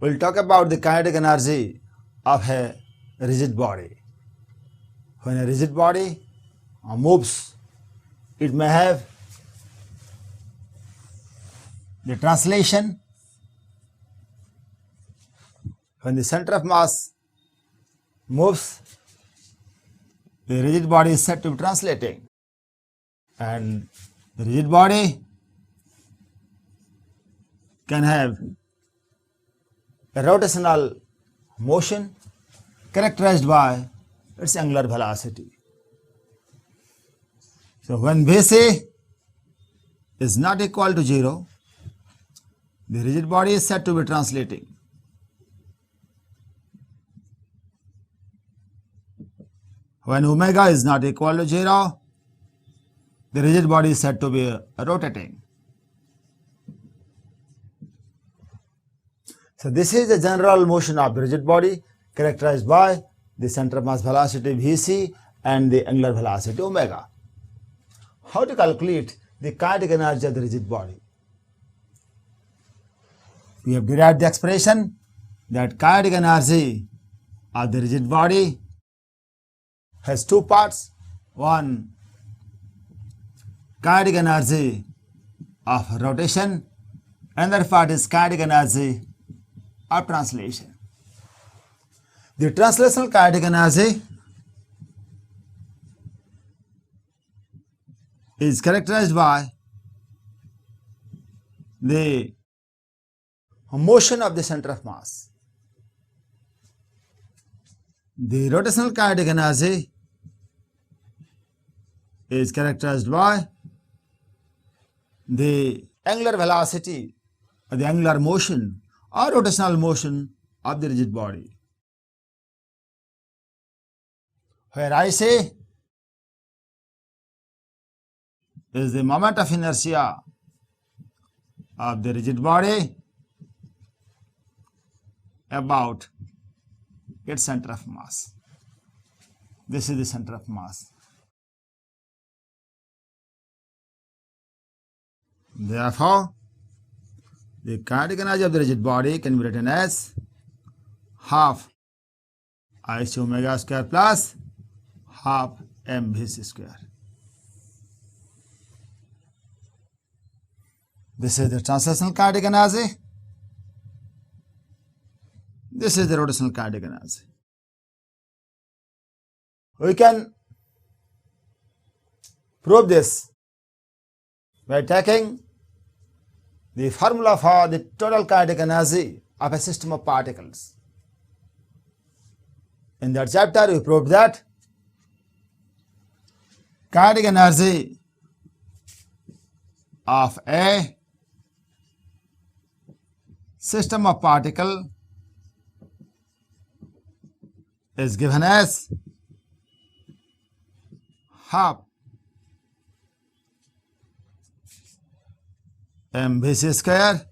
we'll talk about the kinetic energy of a rigid body. When a rigid body moves, it may have the translation. When the center of mass moves, the rigid body is said to be translating, and the rigid body can have a rotational motion characterized by its angular velocity. So when Vc is not equal to 0, the rigid body is said to be translating. When omega is not equal to 0, the rigid body is said to be rotating. So this is the general motion of the rigid body characterized by the center of mass velocity Vc and the angular velocity omega. How to calculate the kinetic energy of the rigid body? We have derived the expression that kinetic energy of the rigid body has two parts. One, kinetic energy of rotation, another part is kinetic energy of translation. The translational kinetic energy is characterized by the motion of the center of mass. The rotational kinetic energy is characterized by the angular velocity or the angular motion or rotational motion of the rigid body. Where I say is the moment of inertia of the rigid body about its center of mass. This is the center of mass. Therefore, the kinetic energy of the rigid body can be written as half IC omega square plus half mvc square. This is the translational kinetic energy. This is the rotational kinetic energy. We can prove this by taking the formula for the total kinetic energy of a system of particles. In that chapter, we proved that kinetic energy of a system of particle is given as half mvc square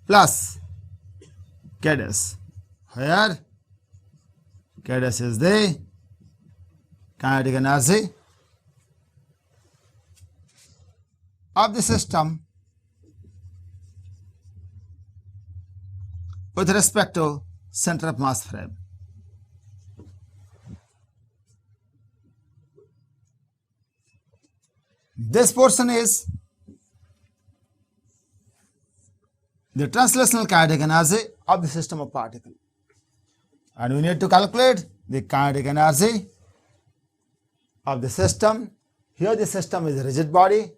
plus k dash, where k dash is the kinetic energy of the system with respect to center of mass frame. This portion is the translational kinetic energy of the system of particle, and we need to calculate the kinetic energy of the system. Here the system is a rigid body.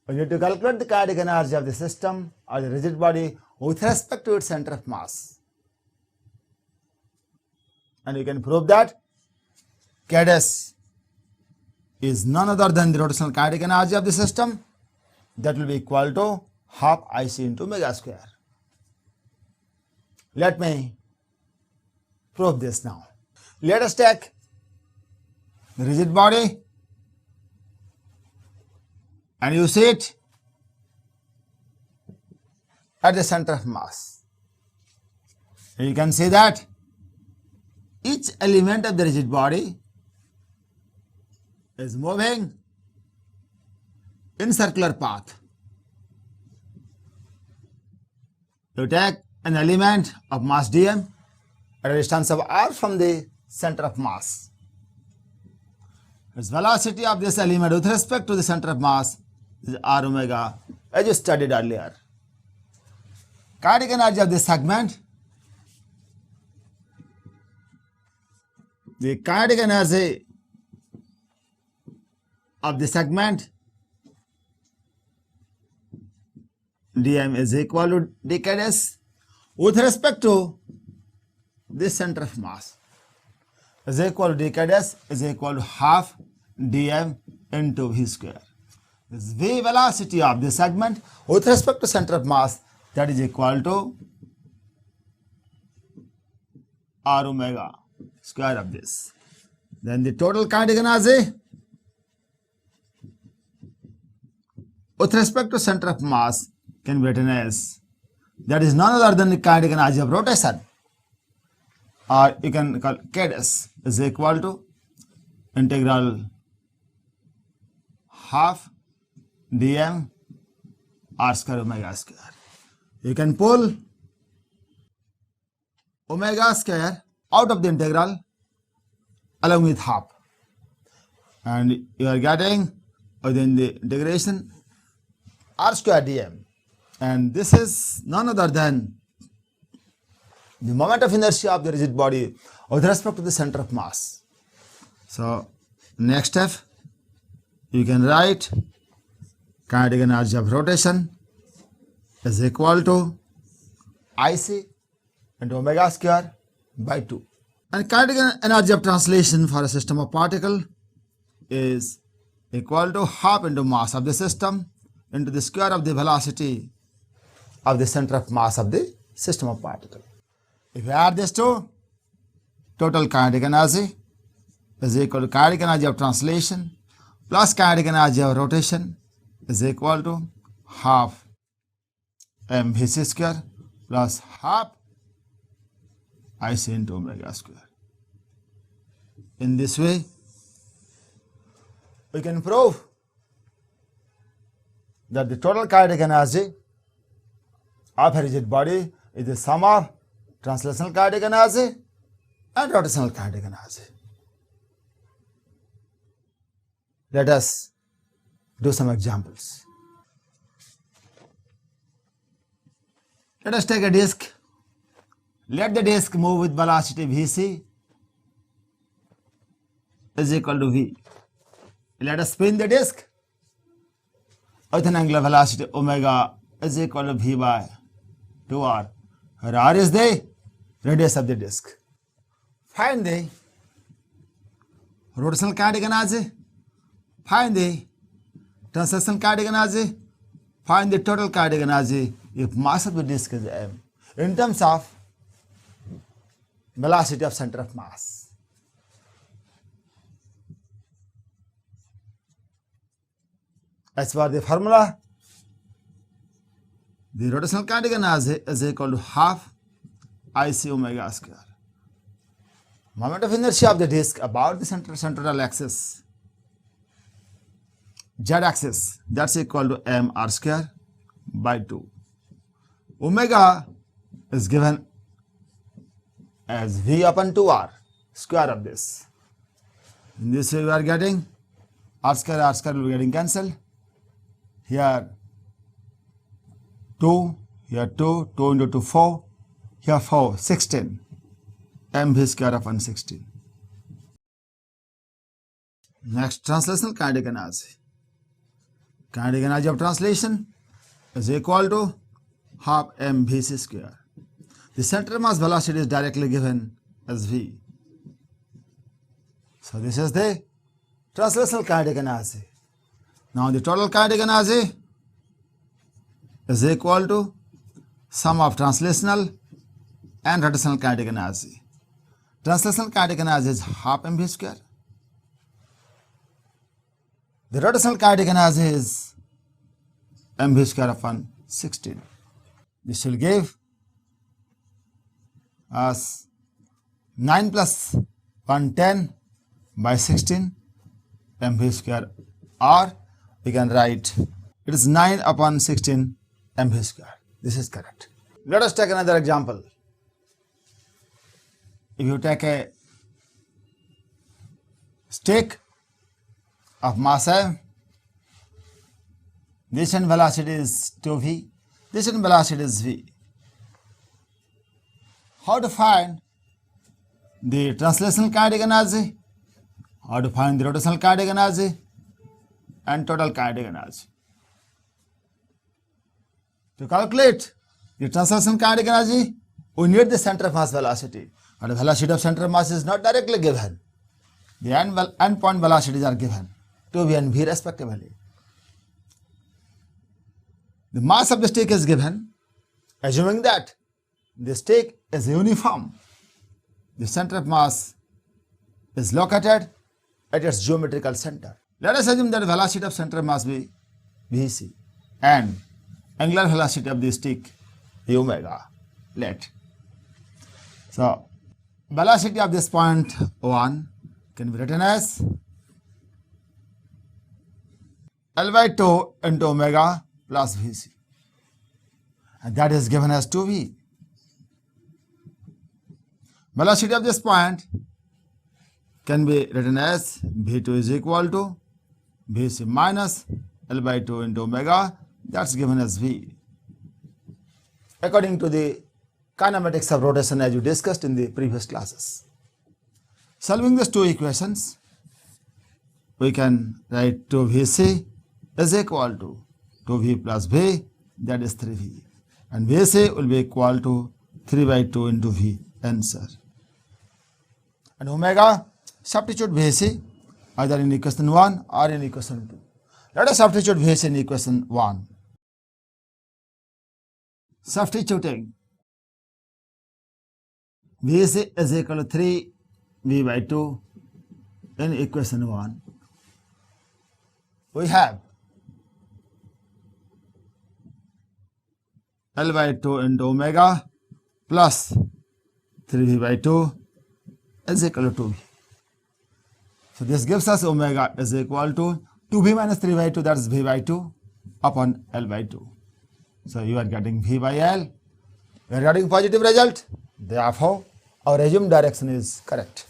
We need to calculate the kinetic energy of the system or the rigid body with respect to its center of mass, and we can prove that k dash is none other than the rotational kinetic energy of the system. That will be equal to half IC into omega square. Let me prove this now. Let us take the rigid body and you see it at the center of mass. And you can see that each element of the rigid body is moving in circular path. You take an element of mass dm at a distance of r from the center of mass. Its velocity of this element with respect to the center of mass is r omega, as you studied earlier. Kinetic energy of this segment, the kinetic energy of the segment dm is equal to dkds with respect to this center of mass is equal to dkds is equal to half dm into v square. This v velocity of the segment with respect to center of mass, that is equal to r omega square of this. Then the total kinetic energy with respect to center of mass can be written as, that is none other than the kinetic energy of rotation, or you can call kds is equal to integral half dm r square omega square. You can pull omega square out of the integral along with half, and you are getting within the integration r square dm, and this is none other than the moment of inertia of the rigid body with respect to the center of mass. So next step, you can write kinetic energy of rotation is equal to IC into omega square by 2. And kinetic energy of translation for a system of particle is equal to half into mass of the system into the square of the velocity of the center of mass of the system of particle. If you add this to, total kinetic energy is equal to kinetic energy of translation plus kinetic energy of rotation is equal to half mvc square plus half IC into omega square. In this way, we can prove that the total kinetic energy of a rigid body is the sum of translational kinetic energy and rotational kinetic energy. Let us do some examples. Let us take a disk. Let the disk move with velocity vc is equal to v. Let us spin the disk with an angular velocity omega is equal to v by 2r, where r is the radius of the disk. Find the rotational kinetic energy, find the translational kinetic energy, find the total kinetic energy if mass of the disk is m in terms of velocity of center of mass. As per the formula, the rotational kinetic energy is equal to half IC omega square. Moment of inertia of the disk about the central axis, z axis, that's equal to m r square by 2. Omega is given as v upon 2r, square of this. In this way we are getting r square will be getting cancelled. Here 2, here 2, 2 into 2, 4, here 4, 16, mv square upon 16. Next, translational kinetic energy. Kinetic energy of translation is equal to half mvc square. The center mass velocity is directly given as v. So this is the translational kinetic energy. Now the total kinetic energy is equal to sum of translational and rotational kinetic energy. Translational kinetic energy is half mv square. The rotational kinetic energy is mv square upon 16. This will give us 9 plus 110 by 16 mv square, or we can write it is 9 upon 16 mv square. This is correct. Let us take another example. If you take a stick of mass m, this end velocity is 2v, this end velocity is v. How to find the translational kinetic energy, how to find the rotational kinetic energy and total kinetic energy. To calculate the translational kinetic energy, we need the center of mass velocity, and the velocity of center of mass is not directly given. The end point velocities are given, 2v and v respectively. The mass of the stick is given, assuming that the stick is uniform. The center of mass is located at its geometrical center. Let us assume that the velocity of center of mass be Vc and angular velocity of the stick omega. Let. So, velocity of this point 1 can be written as L by 2 into omega plus Vc, and that is given as 2v. Velocity of this point can be written as v2 is equal to Vc minus L by 2 into omega, that's given as v. According to the kinematics of rotation as you discussed in the previous classes. Solving these two equations, we can write 2Vc is equal to 2v plus v, that is 3v, and Vc will be equal to 3 by 2 into v, answer. And omega, substitute Vc either in equation 1 or in equation 2. Let us substitute Vc in equation 1. Substituting Vc is equal to 3v by 2 in equation 1, we have L by 2 into omega plus 3v by 2 is equal to 2v. So this gives us omega is equal to 2v minus 3 by 2, that is v by 2 upon L by 2. So you are getting v by L. We are getting positive result. Therefore, our assumed direction is correct.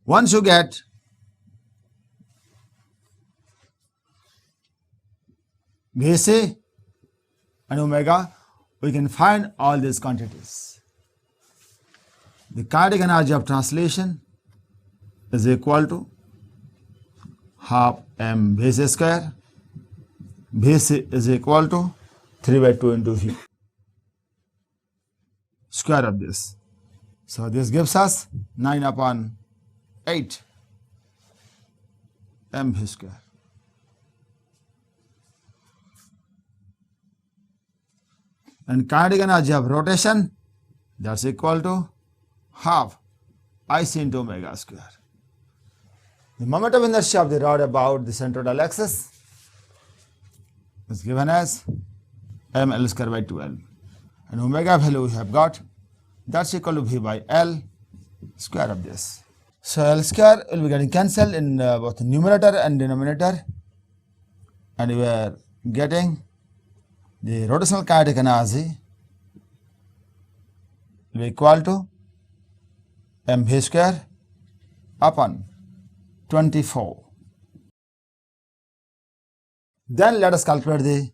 Once you get Vc and omega, we can find all these quantities. The kinetic energy of translation is equal to half m Vc square. Vc is equal to 3 by 2 into v square of this. So this gives us 9 upon 8 mv square. And kinetic energy of rotation, that's equal to half Ic into omega square. The moment of inertia of the rod about the centroidal axis is given as ml square by 2l, and omega value we have got, that's equal to v by L square of this. So L square will be getting cancelled in both the numerator and denominator, and we are getting the rotational kinetic energy will be equal to mv square upon 24. Then let us calculate the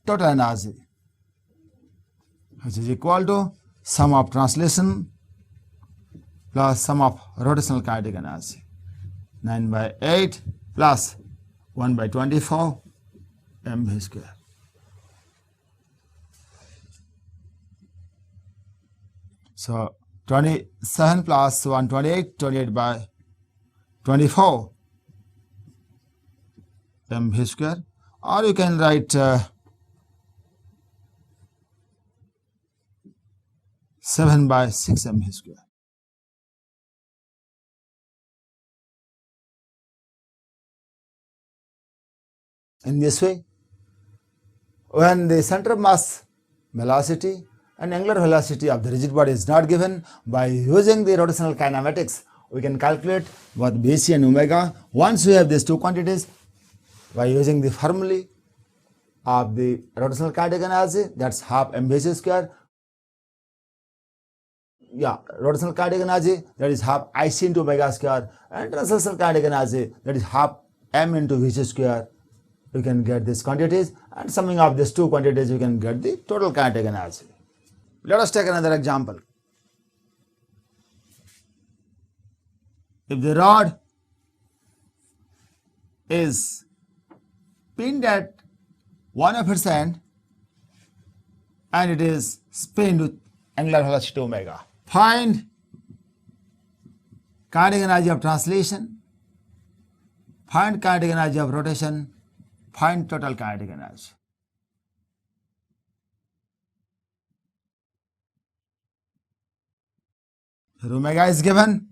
total energy, which is equal to sum of translation plus sum of rotational kinetic energy. 9 by 8 plus 1 by 24 mv square. So 27 plus 1, 28, 28 by 24 mv square, or you can write 7 by 6 mv square. In this way, when the center of mass velocity and angular velocity of the rigid body is not given, by using the rotational kinematics, we can calculate both Vc and omega. Once we have these two quantities, by using the formulae, of the rotational kinetic energy, that's half mvc square. Yeah, rotational kinetic energy, that is half IC into omega square, and translational kinetic energy, that is half m into vc square. You can get these quantities, and summing up these two quantities, you can get the total kinetic energy. Let us take another example. If the rod is pinned at one of its end and it is spined with angular velocity omega, find kinetic energy of translation, find kinetic energy of rotation, find total kinetic energy. Here omega is given.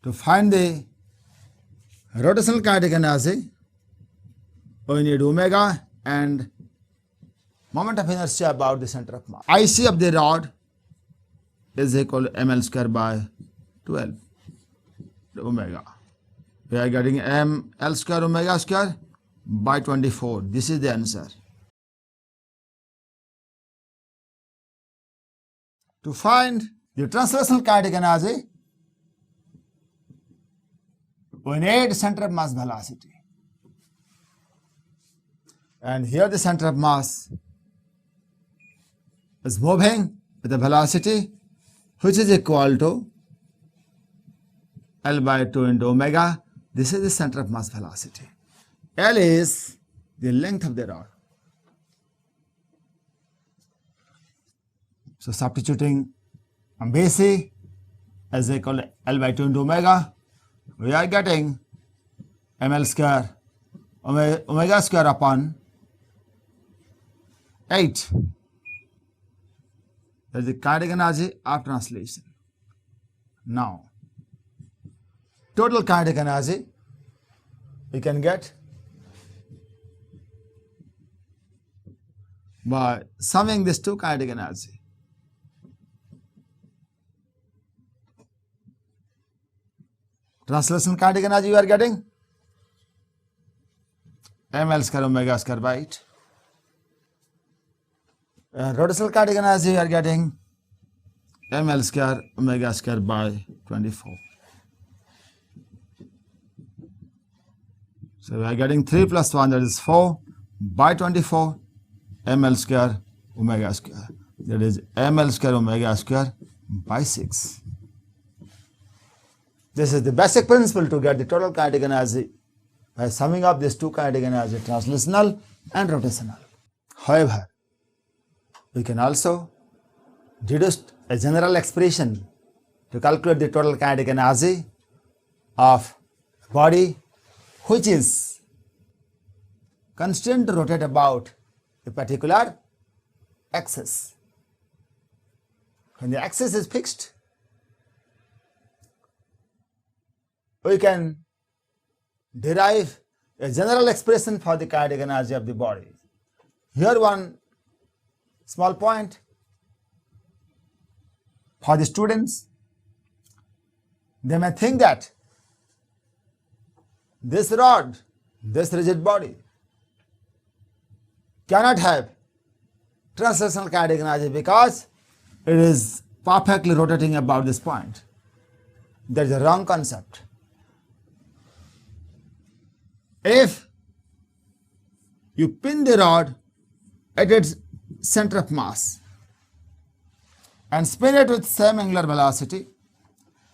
To find the rotational kinetic energy, we need omega and moment of inertia about the center of mass. IC of the rod is equal to ml square by 12 omega. We are getting ml square omega square by 24. This is the answer. To find the translational kinetic energy, we need center of mass velocity. And here the center of mass is moving with a velocity which is equal to L by 2 into omega. This is the center of mass velocity. L is the length of the rod. So substituting BC is equal to L by 2 into omega. We are getting ml square omega square upon 8. That is the kinetic energy of translation. Now, total kinetic energy we can get by summing these two kinetic energy. Translation kinetic energy you are getting ml square omega square by 8. Rotational kinetic energy you are getting ml square omega square by 24. So we are getting 3 plus 1, that is 4 by 24 ml square omega square, that is ml square omega square by 6. This is the basic principle to get the total kinetic energy by summing up these two kinetic energy, translational and rotational. However, we can also deduce a general expression to calculate the total kinetic energy of body which is constrained to rotate about a particular axis. When the axis is fixed, we can derive a general expression for the kinetic energy of the body. Here one small point for the students. They may think that this rod, this rigid body cannot have translational kinetic energy because it is perfectly rotating about this point. That is a wrong concept. If you pin the rod at its center of mass and spin it with same angular velocity,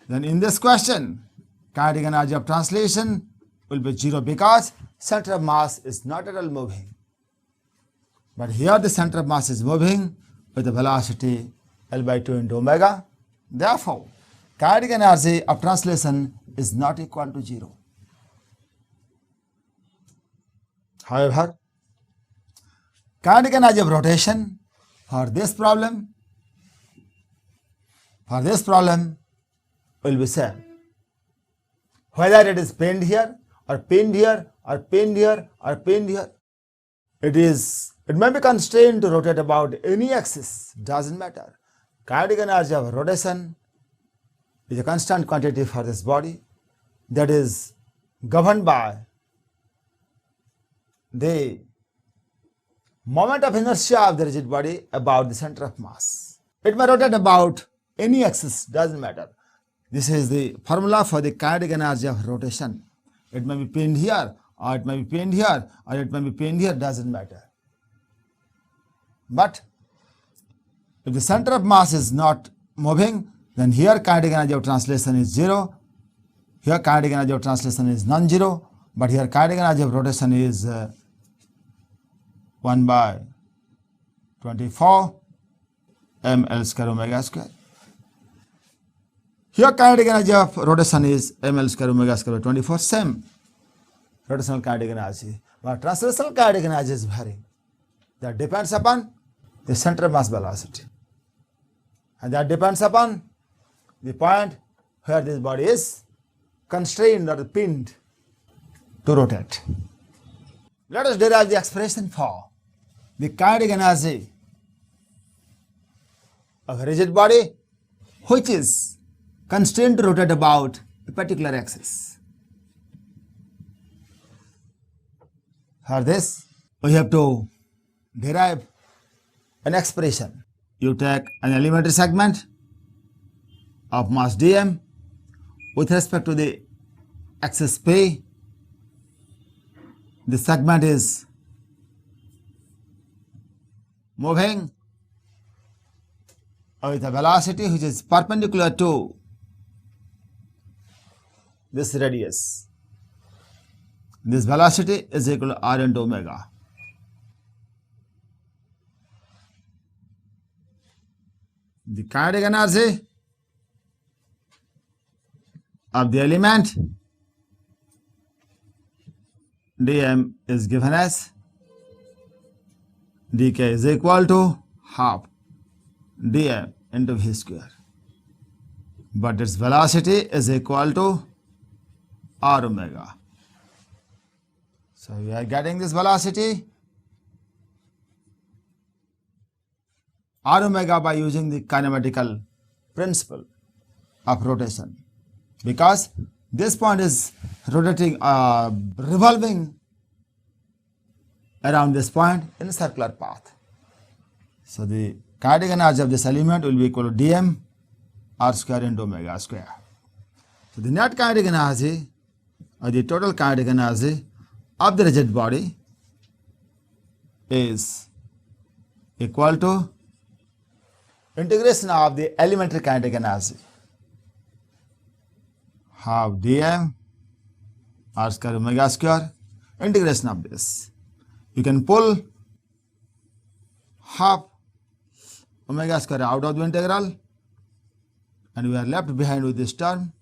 then in this question, kinetic energy of translation will be 0 because center of mass is not at all moving. But here the center of mass is moving with a velocity L by 2 into omega. Therefore, kinetic energy of translation is not equal to 0. However, kinetic energy of rotation for this problem will be same. Whether it is pinned here or pinned here or pinned here or pinned here, it may be constrained to rotate about any axis, doesn't matter. Kinetic energy of rotation is a constant quantity for this body that is governed by the moment of inertia of the rigid body about the center of mass. It may rotate about any axis, doesn't matter. This is the formula for the kinetic energy of rotation. It may be pinned here, or it may be pinned here, or it may be pinned here, doesn't matter. But if the center of mass is not moving, then here kinetic energy of translation is 0, here kinetic energy of translation is non-zero, but here kinetic energy of rotation is 1 by 24 ml square omega square. Here kinetic energy of rotation is ml square omega square by 24, same rotational kinetic energy, but translational kinetic energy is varying. That depends upon the center of mass velocity, and that depends upon the point where this body is constrained or pinned to rotate. Let us derive the expression for the kinetic energy of a rigid body which is constrained to rotate about a particular axis. For this, we have to derive an expression. You take an elementary segment of mass dm with respect to the axis P. The segment is moving with a velocity which is perpendicular to this radius. This velocity is equal to r into omega. The kinetic energy of the element dm is given as dk is equal to half dm into v square, but its velocity is equal to r omega. So we are getting this velocity r omega by using the kinematical principle of rotation, because this point is rotating, revolving around this point in a circular path. So the kinetic energy of this element will be equal to dm r square into omega square. So the net kinetic energy or the total kinetic energy of the rigid body is equal to integration of the elementary kinetic energy, half dm r square omega square, integration of this. You can pull half omega square out of the integral, and we are left behind with this term,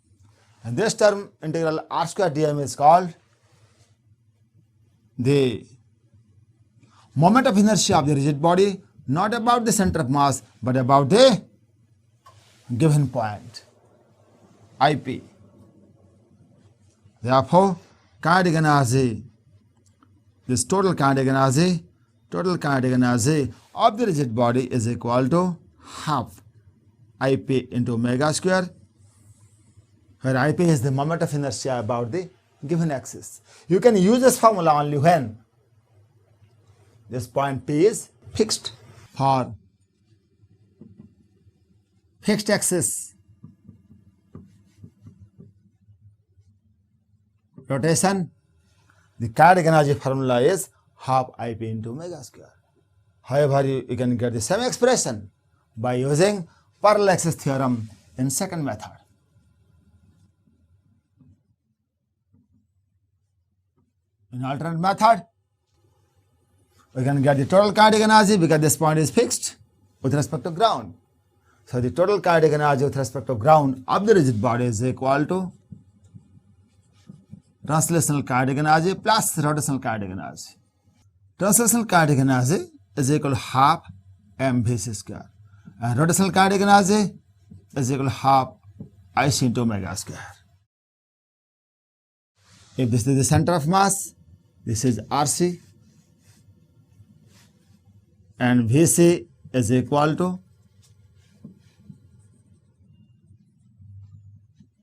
and this term integral r square dm is called the moment of inertia of the rigid body, not about the center of mass but about the given point IP. Therefore, kinetic energy, this total kinetic energy of the rigid body is equal to half IP into omega square, where IP is the moment of inertia about the given axis. You can use this formula only when this point P is fixed. For fixed axis rotation, the kinetic energy formula is half IP into omega square. However, you can get the same expression by using parallel axis theorem in second method. In alternate method, we can get the total kinetic energy because this point is fixed with respect to ground. So the total kinetic energy with respect to ground of the rigid body is equal to translational kinetic energy plus rotational kinetic energy. Translational kinetic energy is equal to half mvc square, and rotational kinetic energy is equal to half ic into omega square. If this is the center of mass, this is RC, and VC is equal to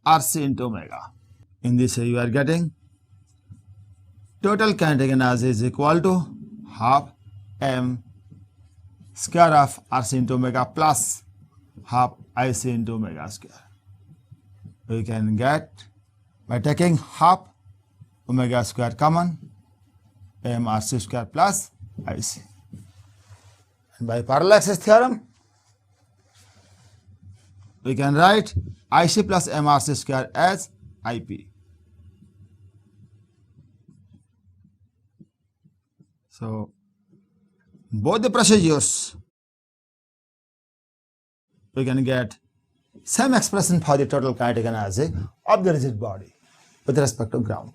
RC into omega. In this way, you are getting total kinetic energy is equal to half m square of RC into omega plus half IC into omega square. We can get by taking half omega square common, m RC square plus IC. And by parallel access theorem, we can write IC plus m RC square as IP. So, both the procedures, we can get same expression for the total kinetic energy of the rigid body with respect to ground.